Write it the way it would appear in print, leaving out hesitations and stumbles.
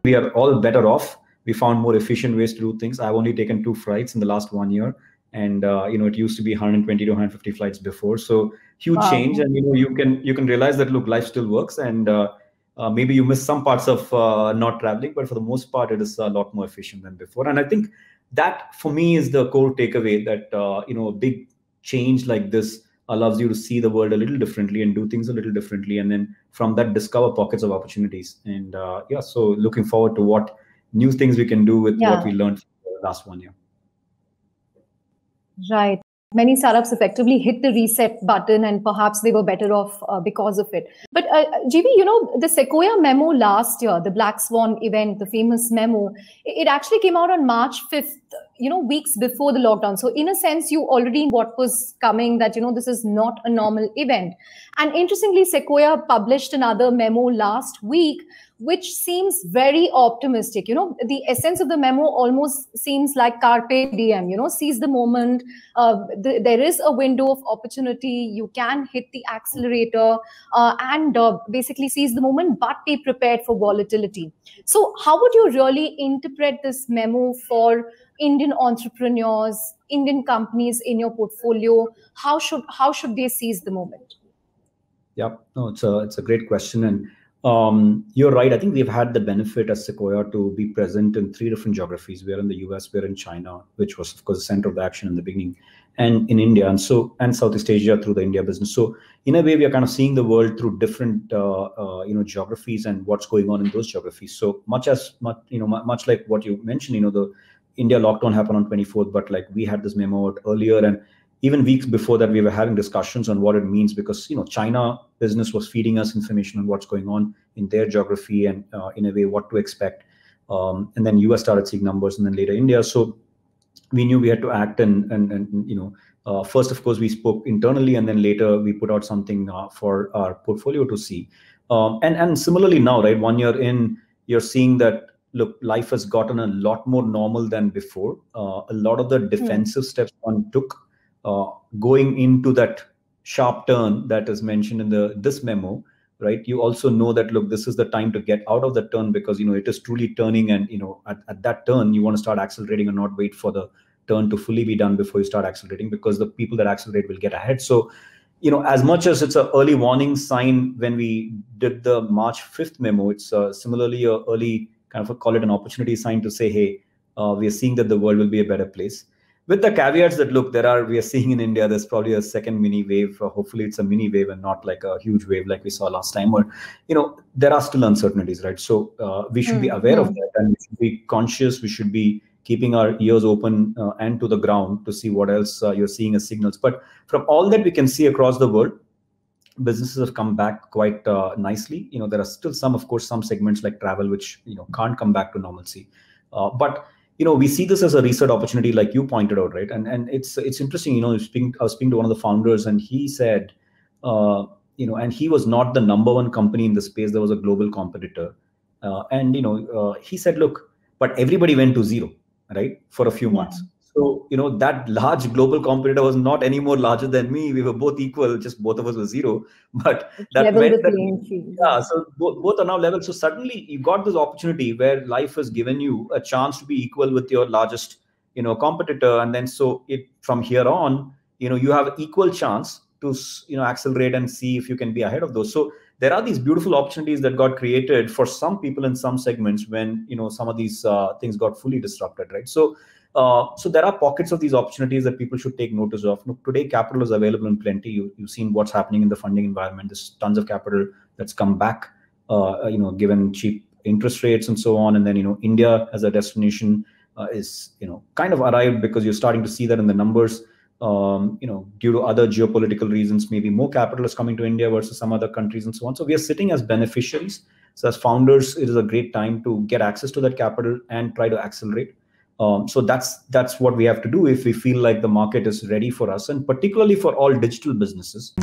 we are all better off. We found more efficient ways to do things. I've only taken 2 flights in the last 1 year. And it used to be 120 to 150 flights before. So huge change. And you can realize that, look, life still works. And maybe you miss some parts of not traveling, but for the most part, it is a lot more efficient than before. And I think that for me is the core takeaway, that a big change like this allows you to see the world a little differently and do things a little differently, and then from that discover pockets of opportunities. And so looking forward to what new things we can do with what we learned for the last 1 year. Right. Many startups effectively hit the reset button, and perhaps they were better off because of it. But GB, the Sequoia memo last year, the Black Swan event, the famous memo, it actually came out on March 5th, weeks before the lockdown. So in a sense, you already knew what was coming, that, this is not a normal event. And interestingly, Sequoia published another memo last week, which seems very optimistic. The essence of the memo almost seems like carpe diem, seize the moment. There is a window of opportunity. You can hit the accelerator and basically seize the moment, but be prepared for volatility. So how would you really interpret this memo for Indian entrepreneurs, Indian companies in your portfolio? How should they seize the moment? Yeah, no, it's a great question. And you're right. I think we've had the benefit as Sequoia to be present in 3 different geographies. We're in the US, we're in China, which was, of course, the center of the action in the beginning, and in India, and Southeast Asia through the India business. So in a way, we are kind of seeing the world through different geographies and what's going on in those geographies. So much like what you mentioned, the India lockdown happened on 24th, but like we had this memo out earlier, and even weeks before that, we were having discussions on what it means, because China business was feeding us information on what's going on in their geography and in a way what to expect. And then US started seeing numbers, and then later India. So we knew we had to act, and first, of course, we spoke internally, and then later we put out something for our portfolio to see. And similarly now, right, 1 year in, you're seeing that, look, life has gotten a lot more normal than before. A lot of the defensive steps one took going into that sharp turn that is mentioned in this memo, right? You also know that, look, this is the time to get out of the turn, because it is truly turning, and at that turn you want to start accelerating and not wait for the turn to fully be done before you start accelerating, because the people that accelerate will get ahead. So as much as it's an early warning sign when we did the March 5th memo, it's similarly a early kind of call it an opportunity sign to say, hey, we are seeing that the world will be a better place. With the caveats that, look, we are seeing in India, there's probably a second mini wave. Hopefully it's a mini wave and not like a huge wave like we saw last time. Or, there are still uncertainties, right? So we should be aware of that, and we should be conscious. We should be keeping our ears open and to the ground to see what else you're seeing as signals. But from all that we can see across the world, businesses have come back quite nicely. There are still some segments like travel, which, can't come back to normalcy. But we see this as a research opportunity, like you pointed out, right? And it's interesting. I was speaking to one of the founders, and he said, and he was not the number one company in the space. There was a global competitor, and he said, look, but everybody went to zero, right, for a few months. So that large global competitor was not any more larger than me. We were both equal, just both of us were zero. But that meant that so both are now level. So suddenly you got this opportunity where life has given you a chance to be equal with your largest competitor, and then so from here on you have equal chance to accelerate and see if you can be ahead of those. So there are these beautiful opportunities that got created for some people in some segments when some of these things got fully disrupted, right? So there are pockets of these opportunities that people should take notice of. Look, today capital is available in plenty. You've seen what's happening in the funding environment. There's tons of capital that's come back, given cheap interest rates and so on. And then India as a destination is kind of arrived, because you're starting to see that in the numbers. Due to other geopolitical reasons, maybe more capital is coming to India versus some other countries and so on. So we are sitting as beneficiaries. So as founders, it is a great time to get access to that capital and try to accelerate. So that's what we have to do if we feel like the market is ready for us, and particularly for all digital businesses.